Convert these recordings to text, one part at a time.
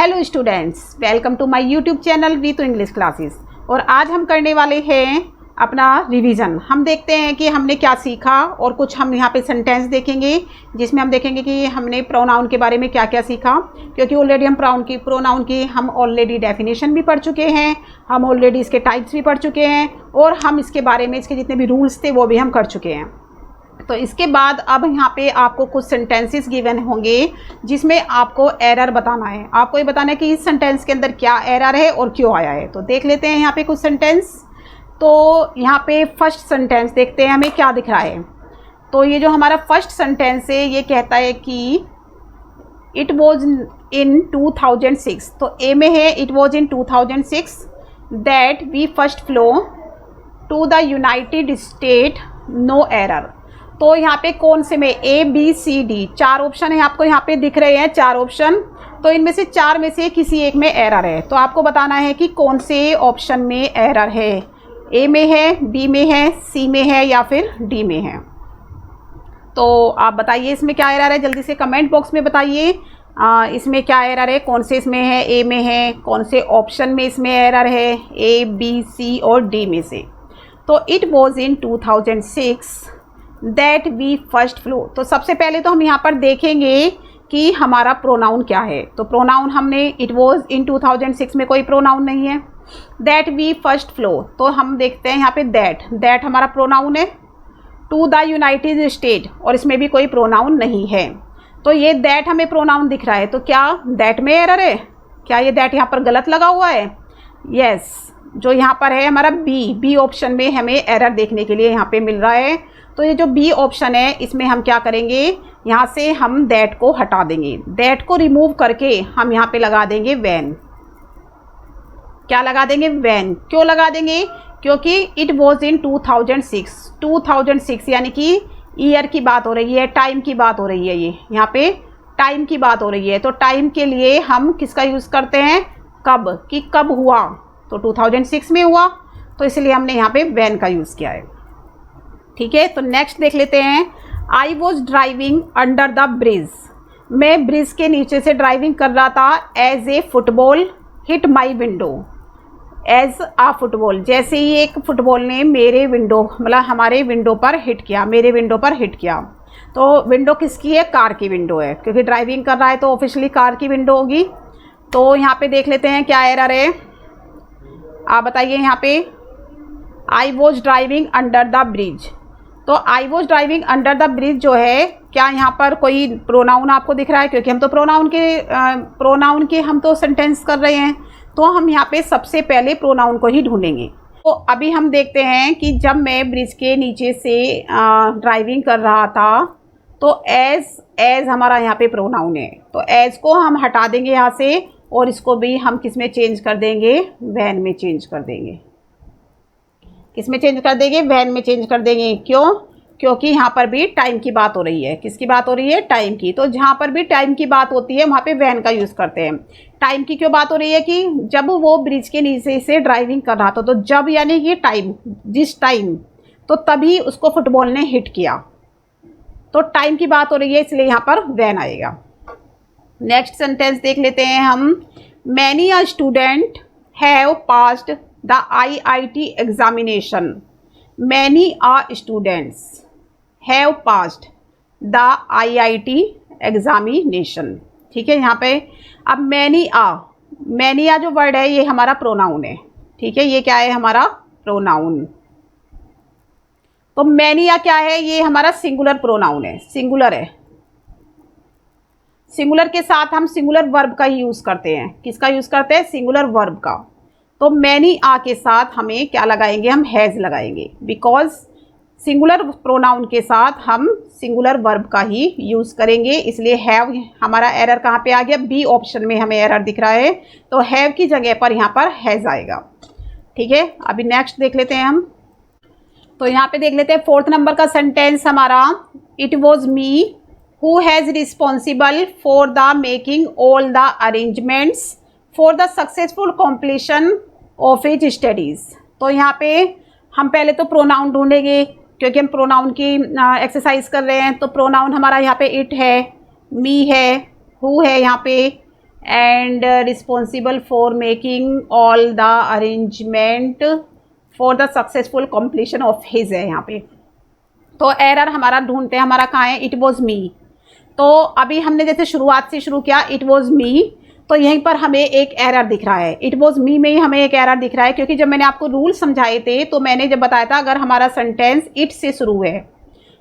Hello students, welcome to my YouTube channel V two English classes. और आज हम करने वाले हैं अपना रिवीजन। हम देखते हैं कि हमने क्या सीखा और कुछ हम यहाँ पे सेंटेंस देखेंगे जिसमें हम देखेंगे कि हमने प्रोनाउन के बारे में क्या क्या सीखा, क्योंकि ऑलरेडी हम प्रोनाउन की हम ऑलरेडी डेफिनेशन भी पढ़ चुके हैं, हम ऑलरेडी इसके टाइप्स भी पढ़ चुके हैं और हम इसके बारे में इसके जितने भी रूल्स थे वो भी हम कर चुके हैं। तो इसके बाद अब यहाँ पे आपको कुछ सेंटेंसेस गिवन होंगे जिसमें आपको एरर बताना है। आपको ये बताना है कि इस सेंटेंस के अंदर क्या एरर है और क्यों आया है। तो देख लेते हैं यहाँ पे कुछ सेंटेंस। तो यहाँ पे फर्स्ट सेंटेंस देखते हैं हमें क्या दिख रहा है। तो ये जो हमारा फर्स्ट सेंटेंस है ये कहता है कि इट वॉज इन 2006। तो ए में है it was in 2006 that we first flew to the United State, no error. तो यहाँ पे कौन से में ए बी सी डी चार ऑप्शन है, आपको यहाँ पे दिख रहे हैं चार ऑप्शन। तो इनमें से चार में से किसी एक में एरर है, तो आपको बताना है कि कौन से ऑप्शन में एरर है। ए में है, बी में है, सी में है या फिर डी में है। तो आप बताइए इसमें क्या एरर है, जल्दी से कमेंट बॉक्स में बताइए इसमें क्या एरर है, कौन से इसमें है, ए में है, कौन से ऑप्शन में इसमें एरर है, ए बी सी और डी में से। तो it was in 2006 that we first flew. तो सबसे पहले तो हम यहाँ पर देखेंगे कि हमारा प्रोनाउन क्या है। तो प्रोनाउन हमने इट वॉज इन 2006 में कोई प्रोनाउन नहीं है। दैट वी फर्स्ट फ्लो, तो हम देखते हैं यहाँ पे दैट हमारा प्रोनाउन है। टू द यूनाइटेड स्टेट, और इसमें भी कोई प्रोनाउन नहीं है। तो ये दैट हमें प्रोनाउन दिख रहा है, तो क्या दैट में एरर है? क्या ये दैट यहाँ पर गलत लगा हुआ है? यस, जो यहाँ पर है हमारा बी ऑप्शन में हमें एरर देखने के लिए यहाँ पे मिल रहा है। तो ये जो बी ऑप्शन है इसमें हम क्या करेंगे, यहाँ से हम दैट को हटा देंगे, दैट को रिमूव करके हम यहाँ पे लगा देंगे व्हेन। क्या लगा देंगे? व्हेन। क्यों लगा देंगे? क्योंकि इट वॉज इन 2006 यानी कि ईयर की बात हो रही है, टाइम की बात हो रही है, ये यहाँ पे टाइम की बात हो रही है। तो टाइम के लिए हम किसका यूज़ करते हैं? कब, कि कब हुआ, तो 2006 में हुआ, तो इसलिए हमने यहाँ पे व्हेन का यूज़ किया है। ठीक है, तो नेक्स्ट देख लेते हैं। I was driving under the bridge. मैं ब्रिज के नीचे से ड्राइविंग कर रहा था। As a football hit my window. As a football, जैसे ही एक फुटबॉल ने मेरे विंडो मतलब हमारे विंडो पर हिट किया, मेरे विंडो पर हिट किया। तो विंडो किसकी है? कार की विंडो है, क्योंकि ड्राइविंग कर रहा है तो ऑफिशियली कार की विंडो होगी। तो यहाँ पे देख लेते हैं क्या एरर है, आप बताइए। यहाँ पे I was driving under the bridge, तो I was driving under the bridge जो है, क्या यहाँ पर कोई प्रोनाउन आपको दिख रहा है? क्योंकि हम तो प्रोनाउन के हम तो सेंटेंस कर रहे हैं, तो हम यहाँ पे सबसे पहले प्रोनाउन को ही ढूंढेंगे। तो अभी हम देखते हैं कि जब मैं ब्रिज के नीचे से ड्राइविंग कर रहा था तो एज हमारा यहाँ पे प्रोनाउन है, तो एज को हम हटा देंगे यहाँ से और इसको भी हम किस में चेंज कर देंगे? व्हेन में चेंज कर देंगे। किस में चेंज कर देंगे? व्हेन में चेंज कर देंगे। क्यों? क्योंकि यहाँ पर भी टाइम की बात हो रही है। किसकी बात हो रही है? टाइम की। तो जहाँ पर भी टाइम की बात होती है वहाँ पे व्हेन का यूज़ करते हैं। टाइम की क्यों बात हो रही है? कि जब वो ब्रिज के नीचे से ड्राइविंग कर रहा था, तो जब यानी कि टाइम, जिस टाइम, तो तभी उसको फुटबॉल ने हिट किया, तो टाइम की बात हो रही है, इसलिए यहाँ पर व्हेन आएगा। नेक्स्ट सेंटेंस देख लेते हैं हम। Many a student have passed the IIT examination. Many a students have passed the IIT examination. ठीक है, यहाँ पे अब मैनी आ जो वर्ड है ये हमारा प्रोनाउन है। ठीक है, ये क्या है? हमारा प्रोनाउन। तो मैनी आ क्या है? ये हमारा सिंगुलर प्रोनाउन है, सिंगुलर है। सिंगुलर के साथ हम सिंगुलर वर्ब का ही यूज़ करते हैं। किसका यूज़ करते हैं? सिंगुलर वर्ब का। तो मैनी आ के साथ हमें क्या लगाएंगे? हम हैज़ लगाएंगे, बिकॉज सिंगुलर प्रोनाउन के साथ हम सिंगुलर वर्ब का ही यूज़ करेंगे, इसलिए हैव हमारा एरर कहाँ पे आ गया? बी ऑप्शन में हमें एरर दिख रहा है, तो हैव की जगह पर यहाँ पर हैज़ आएगा। ठीक है, अभी नेक्स्ट देख लेते हैं हम। तो यहाँ पे देख लेते हैं फोर्थ नंबर का सेंटेंस हमारा। It was me who has responsible for the making all the arrangements for the successful completion of his studies. तो यहाँ पे हम पहले तो प्रोनाउन ढूंढेंगे, क्योंकि हम प्रोनाउन की एक्सरसाइज कर रहे हैं। तो प्रोनाउन हमारा यहाँ पे इट है, मी है, हु है यहाँ पे, and responsible for making all the arrangement for the successful completion of his है यहाँ पे। तो एरर हमारा ढूंढते हैं, हमारा कहाँ है, इट वॉज मी। तो अभी हमने जैसे शुरुआत से शुरू किया इट वॉज मी, तो यहीं पर हमें एक एरर दिख रहा है, इट वॉज मी में ही हमें एक एरर दिख रहा है, क्योंकि जब मैंने आपको रूल समझाए थे तो मैंने जब बताया था अगर हमारा सेंटेंस इट से शुरू है,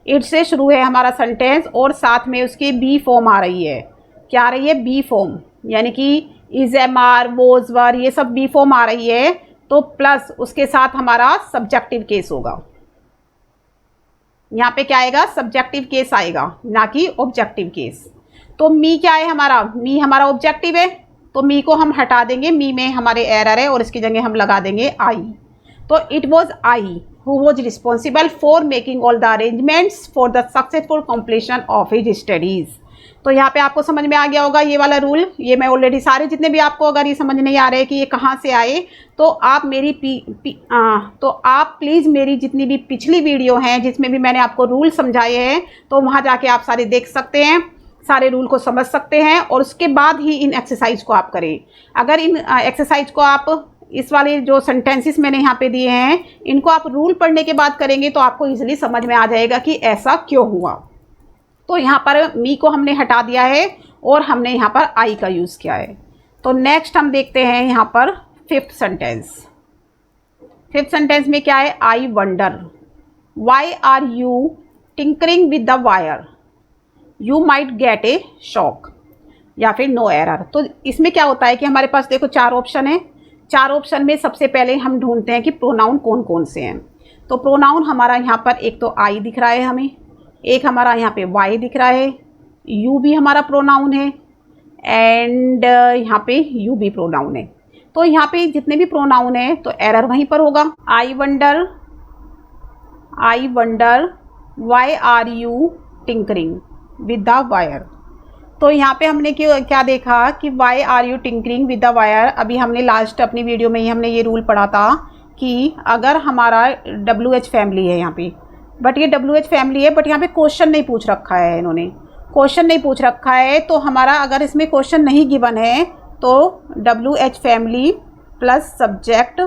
इट से शुरू है हमारा सेंटेंस और साथ में उसकी बी फॉर्म आ रही है, क्या आ रही है, बी फॉर्म, यानी कि इज, एम, आर, वोज, वर, ये सब बी फॉर्म आ रही है, तो प्लस उसके साथ हमारा सब्जेक्टिव केस होगा। यहाँ पे क्या आएगा, सब्जेक्टिव केस आएगा, ना कि ऑब्जेक्टिव केस। तो मी क्या है हमारा, मी हमारा ऑब्जेक्टिव है, तो मी को हम हटा देंगे, मी में हमारे एरर है और इसकी जगह हम लगा देंगे आई। तो it was I who was responsible for making all the arrangements for the successful completion of his studies. तो यहाँ पे आपको समझ में आ गया होगा ये वाला रूल, ये मैं ऑलरेडी सारे जितने भी आपको अगर ये समझ नहीं आ रहे कि ये कहाँ से आए, तो आप मेरी तो आप प्लीज़ मेरी जितनी भी पिछली वीडियो हैं जिसमें भी मैंने आपको रूल समझाए हैं, तो वहाँ जाके आप सारे देख सकते हैं, सारे रूल को समझ सकते हैं और उसके बाद ही इन एक्सरसाइज को आप करें। अगर इन एक्सरसाइज को आप इस वाले जो सेंटेंसेस मैंने यहाँ पे दिए हैं इनको आप रूल पढ़ने के बाद करेंगे तो आपको इजीली समझ में आ जाएगा कि ऐसा क्यों हुआ। तो यहाँ पर मी को हमने हटा दिया है और हमने यहाँ पर आई का यूज़ किया है। तो नेक्स्ट हम देखते हैं यहाँ पर फिफ्थ सेंटेंस। फिफ्थ सेंटेंस में क्या है, I wonder why are you tinkering with the wire, you might get a shock, या फिर नो एरर। तो इसमें क्या होता है कि हमारे पास देखो चार ऑप्शन है, चार ऑप्शन में सबसे पहले हम ढूंढते हैं कि प्रोनाउन कौन कौन से हैं। तो प्रोनाउन हमारा यहाँ पर एक तो आई दिख रहा है हमें, एक हमारा यहाँ पे वाई दिख रहा है, यू भी हमारा प्रोनाउन है एंड यहाँ पे यू भी प्रोनाउन है। तो यहाँ पे जितने भी प्रोनाउन है तो एरर वहीं पर होगा। I wonder why are you tinkering with the wire. तो यहाँ पे हमने क्या देखा कि why are you tinkering with the wire. अभी हमने लास्ट अपनी वीडियो में ही हमने ये रूल पढ़ा था कि अगर हमारा WH फैमिली है यहाँ पे, बट ये WH फैमिली है बट यहाँ पे क्वेश्चन नहीं पूछ रखा है, इन्होंने क्वेश्चन नहीं पूछ रखा है, तो हमारा अगर इसमें क्वेश्चन नहीं गिवन है तो WH family plus subject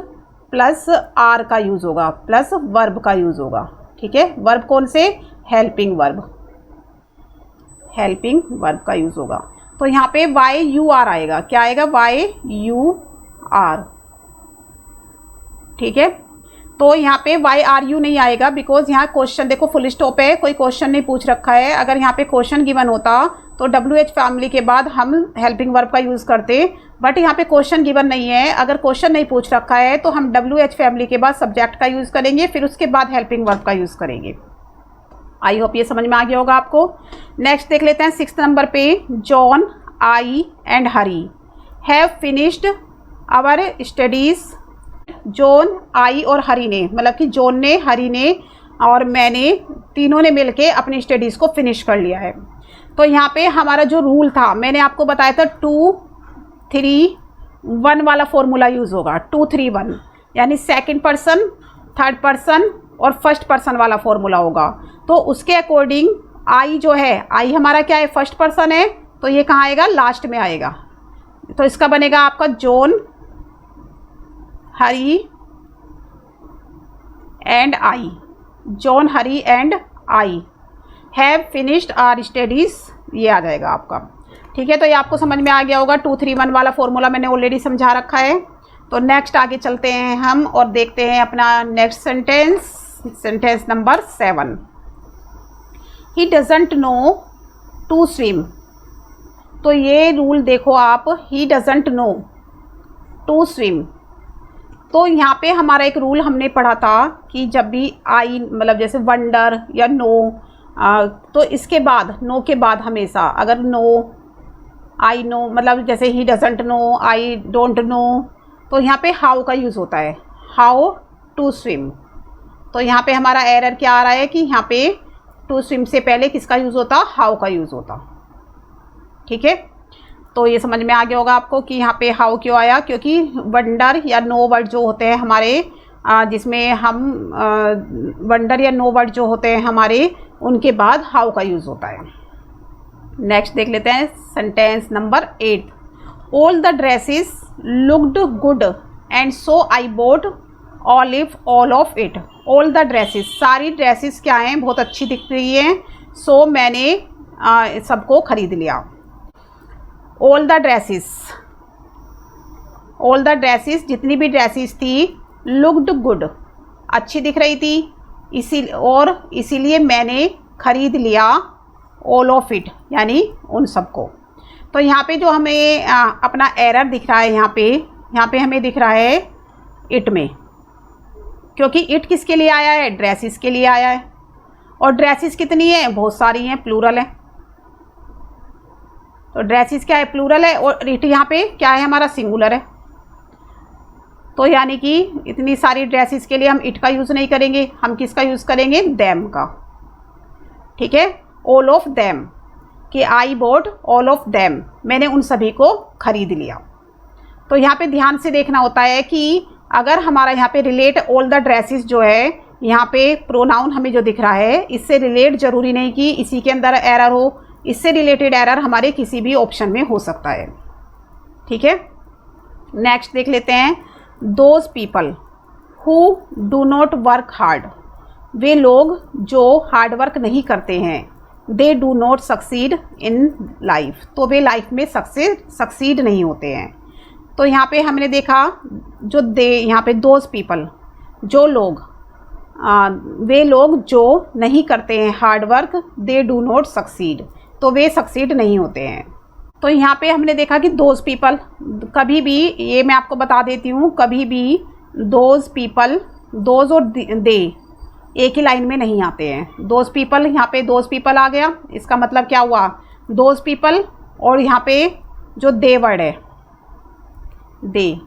plus are का यूज़ होगा प्लस वर्ब का यूज़ होगा। ठीक है, वर्ब कौन से, हेल्पिंग वर्ब का यूज़ होगा। तो यहाँ पे वाई यू आर आएगा, क्या आएगा, वाई यू आर। ठीक है, तो यहाँ पे वाई आर यू नहीं आएगा बिकॉज यहाँ क्वेश्चन देखो फुल स्टॉप है, कोई क्वेश्चन नहीं पूछ रखा है। अगर यहाँ पे क्वेश्चन गिवन होता तो WH फैमिली के बाद हम हेल्पिंग वर्ब का यूज़ करते, बट यहाँ पे क्वेश्चन गिवन नहीं है। अगर क्वेश्चन नहीं पूछ रखा है तो हम WH फैमिली के बाद सब्जेक्ट का यूज़ करेंगे, फिर उसके बाद हेल्पिंग वर्ब का यूज़ करेंगे। आई होप ये समझ में आ गया होगा आपको। नेक्स्ट देख लेते हैं 6th नंबर पे, John, I and Hari have finished our studies. John, I और हरी ने, मतलब कि जॉन ने, हरी ने और मैंने, तीनों ने मिलके अपनी स्टडीज़ को फिनिश कर लिया है। तो यहाँ पे हमारा जो रूल था मैंने आपको बताया था 2 3 1 वाला फॉर्मूला यूज़ होगा। 2 3 1 यानी सेकंड पर्सन, थर्ड पर्सन और फर्स्ट पर्सन वाला फॉर्मूला होगा। तो उसके अकॉर्डिंग आई जो है, आई हमारा क्या है, फर्स्ट पर्सन है, तो ये कहाँ आएगा, लास्ट में आएगा। तो इसका बनेगा आपका John, Hari and I, John, Hari and I have finished our studies, ये आ जाएगा आपका। ठीक है, तो ये आपको समझ में आ गया होगा। 2 3 1 वाला फॉर्मूला मैंने ऑलरेडी समझा रखा है। तो नेक्स्ट आगे चलते हैं हम और देखते हैं अपना next sentence number 7। He doesn't know to swim. तो ये रूल देखो आप, he doesn't know to swim. तो यहाँ पे हमारा एक रूल हमने पढ़ा था कि जब भी आई, मतलब जैसे वंडर या नो, तो इसके बाद, नो के बाद हमेशा अगर नो, आई नो, मतलब जैसे ही doesn't no, I don't know, तो यहाँ पे हाउ का यूज़ होता है, हाउ टू स्विम। तो यहाँ पे हमारा एरर क्या आ रहा है कि यहाँ पे टू स्विम से पहले किसका यूज़ होता, हाउ का यूज़ होता। ठीक है, तो ये समझ में आ गया होगा आपको कि यहाँ पे हाउ क्यों आया, क्योंकि वंडर या नो वर्ड जो होते हैं हमारे, जिसमें हम वंडर या नो वर्ड जो होते हैं हमारे, उनके बाद हाउ का यूज़ होता है। नेक्स्ट देख लेते हैं sentence number 8। All the dresses looked good and so I boat all of it. All the dresses, सारी ड्रेसेस क्या हैं, बहुत अच्छी दिख रही हैं, सो मैंने सबको खरीद लिया। All the dresses, all the dresses, जितनी भी ड्रेसेस थी, लुक्ड गुड, अच्छी दिख रही थी, इसीलिए मैंने खरीद लिया ऑल ऑफ इट, यानी उन सबको। तो यहाँ पे जो हमें अपना एरर दिख रहा है, यहाँ पे हमें दिख रहा है इट में, क्योंकि इट किसके लिए आया है, ड्रेसेस के लिए आया है, और ड्रेसेस कितनी है, बहुत सारी हैं, प्लूरल है। तो ड्रेसेस क्या है, प्लूरल है, और इट यहाँ पे क्या है, हमारा सिंगुलर है। तो यानी कि इतनी सारी ड्रेसेस के लिए हम इट का यूज़ नहीं करेंगे, हम किसका यूज़ करेंगे, देम का। ठीक है, ऑल ऑफ देम, कि I bought all of them, मैंने उन सभी को खरीद लिया। तो यहाँ पे ध्यान से देखना होता है कि अगर हमारा यहाँ पे रिलेट ऑल द ड्रेसेस जो है, यहाँ पे प्रोनाउन हमें जो दिख रहा है, इससे रिलेट ज़रूरी नहीं कि इसी के अंदर एरर हो, इससे रिलेटेड एरर हमारे किसी भी ऑप्शन में हो सकता है। ठीक है, नेक्स्ट देख लेते हैं। Those people who do not work hard, वे लोग जो हार्ड वर्क नहीं करते हैं, they do not succeed in life, तो वे लाइफ में सक्सीड नहीं होते हैं। तो यहाँ पे हमने देखा जो दे, यहाँ पे दोज पीपल, जो लोग, वे लोग जो नहीं करते हैं hard work, they do not succeed, तो वे सक्सीड नहीं होते हैं। तो यहाँ पे हमने देखा कि दोज पीपल, कभी भी, ये मैं आपको बता देती हूँ, कभी भी दोज पीपल, दोज और दे एक ही लाइन में नहीं आते हैं। दोज पीपल, यहाँ पे दोज पीपल आ गया, इसका मतलब क्या हुआ, दोज पीपल, और यहाँ पे जो दे वर्ड है, दे,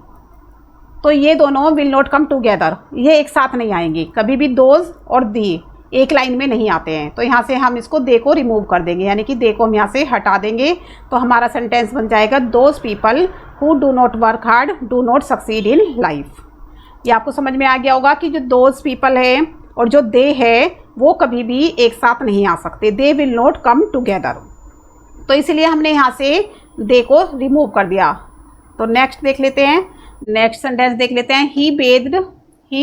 तो ये दोनों विल नॉट कम टुगेदर, ये एक साथ नहीं आएंगे, कभी भी दोज और दे एक लाइन में नहीं आते हैं। तो यहाँ से हम इसको दे को रिमूव कर देंगे, यानी कि दे को हम यहाँ से हटा देंगे, तो हमारा सेंटेंस बन जाएगा those people who do not work hard do not succeed in life. ये आपको समझ में आ गया होगा कि जो दोज पीपल है और जो दे है वो कभी भी एक साथ नहीं आ सकते, they will not come together. तो इसलिए हमने यहाँ से दे को रिमूव कर दिया। तो नेक्स्ट देख लेते हैं, नेक्स्ट सेंटेंस देख लेते हैं। ही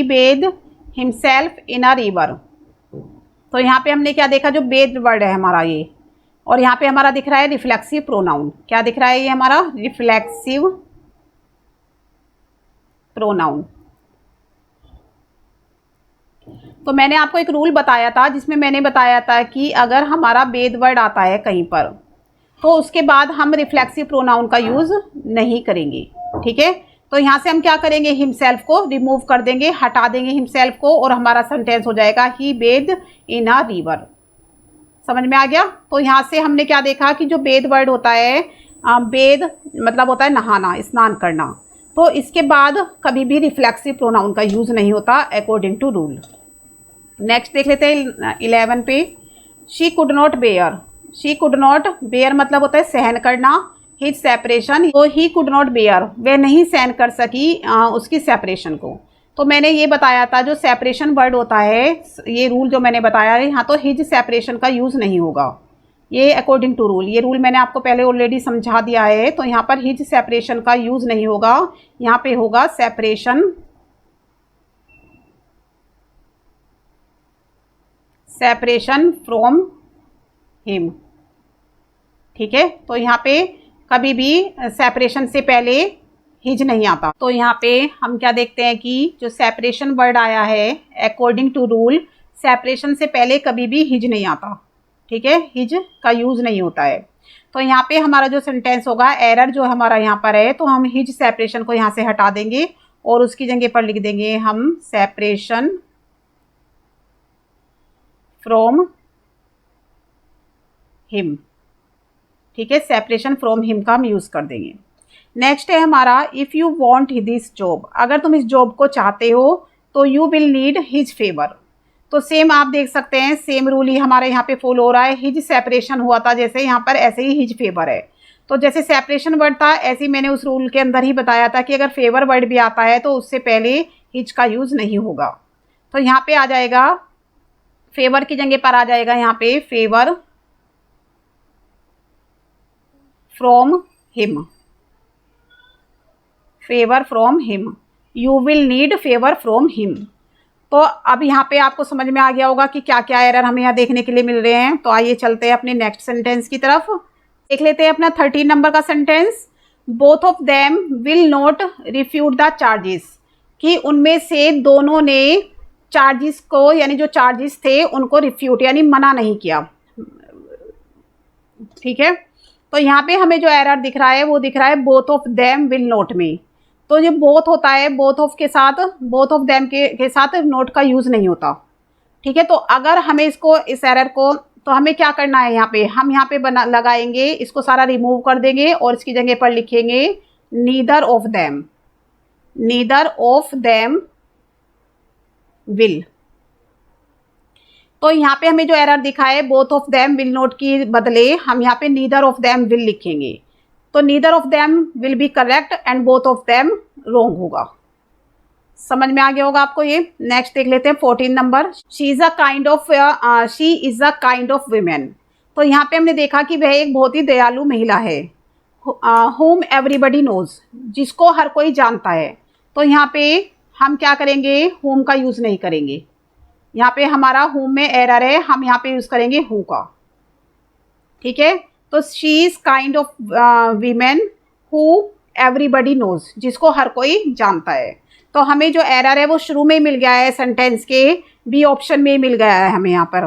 बेद हिमसेल्फ इन अ रिवर। तो यहाँ पे हमने क्या देखा, जो बेद वर्ड है हमारा ये, और यहाँ पे हमारा दिख रहा है रिफ्लेक्सिव प्रोनाउन। क्या दिख रहा है ये हमारा, रिफ्लेक्सिव प्रोनाउन। तो मैंने आपको एक रूल बताया था, जिसमें मैंने बताया था कि अगर हमारा बेद वर्ड आता है कहीं पर, तो उसके बाद हम रिफ्लेक्सिव प्रोनाउन का यूज़ नहीं करेंगे। ठीक है, तो यहाँ से हम क्या करेंगे, हिमसेल्फ को रिमूव कर देंगे, हटा देंगे हिमसेल्फ को, और हमारा सेंटेंस हो जाएगा ही बेद इन अ रिवर। समझ में आ गया। तो यहाँ से हमने क्या देखा कि जो बेद वर्ड होता है, बेद मतलब होता है नहाना, स्नान करना, तो इसके बाद कभी भी रिफ्लेक्सिव प्रोनाउन का यूज़ नहीं होता अकॉर्डिंग टू रूल। नेक्स्ट देख लेते हैं 11 पे। She could not bear, she could not bear मतलब होता है सहन करना, हिज सेपरेशन, तो ही कुड नॉट बेयर, वह नहीं सहन कर सकी उसकी सेपरेशन को। तो मैंने ये बताया था, जो सेपरेशन वर्ड होता है, ये रूल जो मैंने बताया है, यहाँ तो हिज सेपरेशन का यूज़ नहीं होगा, ये अकॉर्डिंग टू रूल। ये रूल मैंने आपको पहले ऑलरेडी समझा दिया है। तो यहाँ पर हिज सेपरेशन का यूज़ नहीं होगा, यहाँ पे होगा सेपरेशन फ्रॉम हिम। ठीक है, तो यहाँ पे कभी भी सेपरेशन से पहले हिज नहीं आता। तो यहाँ पे हम क्या देखते हैं कि जो सेपरेशन वर्ड आया है, अकॉर्डिंग टू रूल सेपरेशन से पहले कभी भी हिज नहीं आता। ठीक है, हिज का यूज़ नहीं होता है। तो यहाँ पे हमारा जो सेंटेंस होगा, एरर जो हमारा यहाँ पर है, तो हम हिज सेपरेशन को यहाँ से हटा देंगे और उसकी जगह पर लिख देंगे हम सेपरेशन फ्रॉम हिम। ठीक है, सेपरेशन फ्रॉम हिम का हम यूज़ कर देंगे। नेक्स्ट है हमारा, if you want this job, अगर तुम इस जॉब को चाहते हो तो you will need his favour. तो सेम आप देख सकते हैं, सेम रूल ही हमारे यहाँ पे फॉलो हो रहा है। हिज सेपरेशन हुआ था जैसे, यहाँ पर ऐसे ही हिज फेवर है। तो जैसे सेपरेशन वर्ड था, ऐसे ही मैंने उस रूल के अंदर ही बताया था कि अगर फेवर वर्ड भी आता है तो उससे पहले हिज का यूज़ नहीं होगा। तो यहाँ पे आ जाएगा, फेवर की जगह पर आ जाएगा यहाँ पे favour from him. Favour from him, you will need favour from him. तो अब यहाँ पे आपको समझ में आ गया होगा कि क्या क्या एरर हमें यहाँ देखने के लिए मिल रहे हैं। तो आइए चलते हैं अपने नेक्स्ट सेंटेंस की तरफ। देख लेते हैं अपना 13 नंबर का sentence. Both of them will not refute the charges, कि उनमें से दोनों ने चार्जेस को, यानी जो चार्जेस थे उनको रिफ्यूट यानी मना नहीं किया। ठीक है, तो यहाँ पे हमें जो एरर दिख रहा है वो दिख रहा है both of them will not में। तो जो बोथ होता है, बोथ ऑफ के साथ, बोथ ऑफ देम के साथ नोट का यूज़ नहीं होता। ठीक है, तो अगर हमें इसको, इस एरर को, तो हमें क्या करना है, यहाँ पे हम यहाँ पे बना लगाएंगे, इसको सारा रिमूव कर देंगे और इसकी जगह पर लिखेंगे neither of them, neither of them will. तो यहाँ पे हमें जो एरर दिखा है both of them will not की बदले हम यहाँ पे नीदर ऑफ देम विल लिखेंगे। तो neither of them will be correct and both of them wrong होगा। समझ में आ गया होगा आपको ये। नेक्स्ट देख लेते हैं 14 number. She is a kind of women. तो यहाँ पे हमने देखा कि वह एक बहुत ही दयालु महिला है। whom everybody knows, जिसको हर कोई जानता है। तो यहाँ पे हम क्या करेंगे, whom का यूज़ नहीं करेंगे। यहाँ पे हमारा whom में एरर है, हम यहाँ पे यूज़ करेंगे who का। ठीक है, तो she is kind of women who everybody knows, जिसको हर कोई जानता है। तो हमें जो एरर है वो शुरू में ही मिल गया है, सेंटेंस के बी ऑप्शन में मिल गया है हमें यहाँ पर।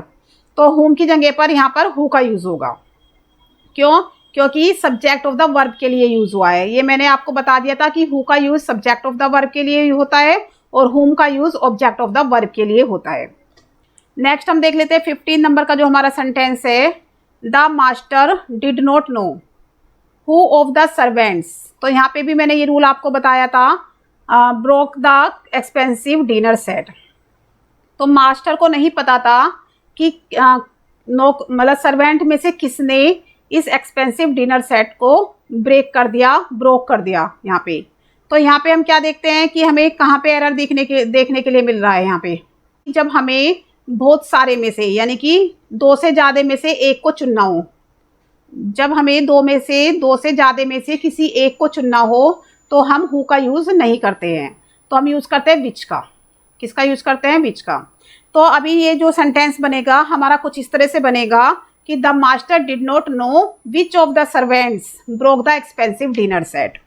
तो whom की जगह पर यहाँ पर who का यूज़ होगा। क्यों? क्योंकि सब्जेक्ट ऑफ द वर्ब के लिए यूज़ हुआ है। ये मैंने आपको बता दिया था कि who का use subject of the verb के लिए होता है और whom का use object of the verb के लिए होता है। नेक्स्ट हम देख लेते हैं 15 नंबर का जो हमारा सेंटेंस है। The master did not know who of the servants. तो यहाँ पे भी मैंने ये रूल आपको बताया था, broke the expensive dinner set. तो मास्टर को नहीं पता था कि मतलब सर्वेंट में से किसने इस एक्सपेंसिव डिनर सेट को ब्रेक कर दिया, ब्रोक कर दिया यहाँ पे। तो यहाँ पे हम क्या देखते हैं कि हमें कहाँ पे एरर देखने के लिए मिल रहा है। यहाँ पे जब हमें बहुत सारे में से, यानी कि दो से ज़्यादा में से एक को चुनना हो, जब हमें दो से ज़्यादा में से किसी एक को चुनना हो तो हम हु का यूज़ नहीं करते हैं, तो हम यूज़ करते हैं विच का। किसका यूज़ करते हैं? विच का। तो अभी ये जो सेंटेंस बनेगा हमारा कुछ इस तरह से बनेगा कि the master did not know which of the servants broke the expensive dinner set.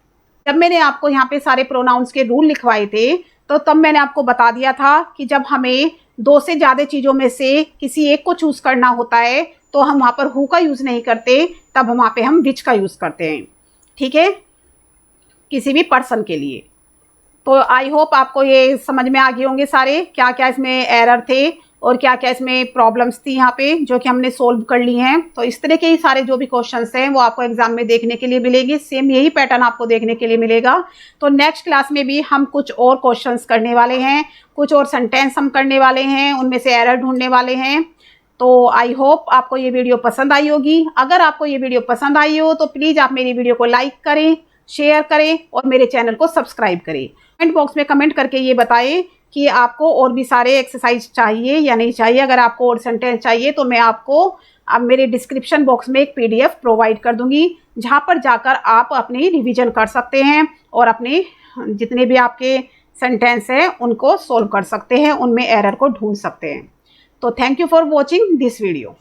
जब मैंने आपको यहाँ पे सारे प्रोनाउंस के रूल लिखवाए थे तो तब मैंने आपको बता दिया था कि जब हमें दो से ज़्यादा चीज़ों में से किसी एक को चूज़ करना होता है तो हम वहाँ पर हु का यूज़ नहीं करते, तब हम वहाँ पे हम विच का यूज़ करते हैं। ठीक है, किसी भी पर्सन के लिए। तो आई होप आपको ये समझ में आ गए होंगे सारे क्या क्या इसमें एरर थे और क्या क्या इसमें प्रॉब्लम्स थी यहाँ पे, जो कि हमने सोल्व कर ली हैं। तो इस तरह के ही सारे जो भी क्वेश्चंस हैं वो आपको एग्जाम में देखने के लिए मिलेंगे। सेम यही पैटर्न आपको देखने के लिए मिलेगा। तो नेक्स्ट क्लास में भी हम कुछ और क्वेश्चंस करने वाले हैं, कुछ और सेंटेंस हम करने वाले हैं, उनमें से एरर ढूंढने वाले हैं। तो आई होप आपको ये वीडियो पसंद आई होगी। अगर आपको ये वीडियो पसंद आई हो तो प्लीज़ आप मेरी वीडियो को लाइक करें, शेयर करें और मेरे चैनल को सब्सक्राइब करें। कमेंट बॉक्स में कमेंट करके ये बताएं कि आपको और भी सारे एक्सरसाइज चाहिए या नहीं चाहिए। अगर आपको और सेंटेंस चाहिए तो मैं आपको अब मेरे डिस्क्रिप्शन बॉक्स में एक PDF प्रोवाइड कर दूंगी, जहां पर जाकर आप अपनी रिवीजन कर सकते हैं और अपने जितने भी आपके सेंटेंस हैं उनको सोल्व कर सकते हैं, उनमें एरर को ढूंढ सकते हैं। तो thank you for watching this video.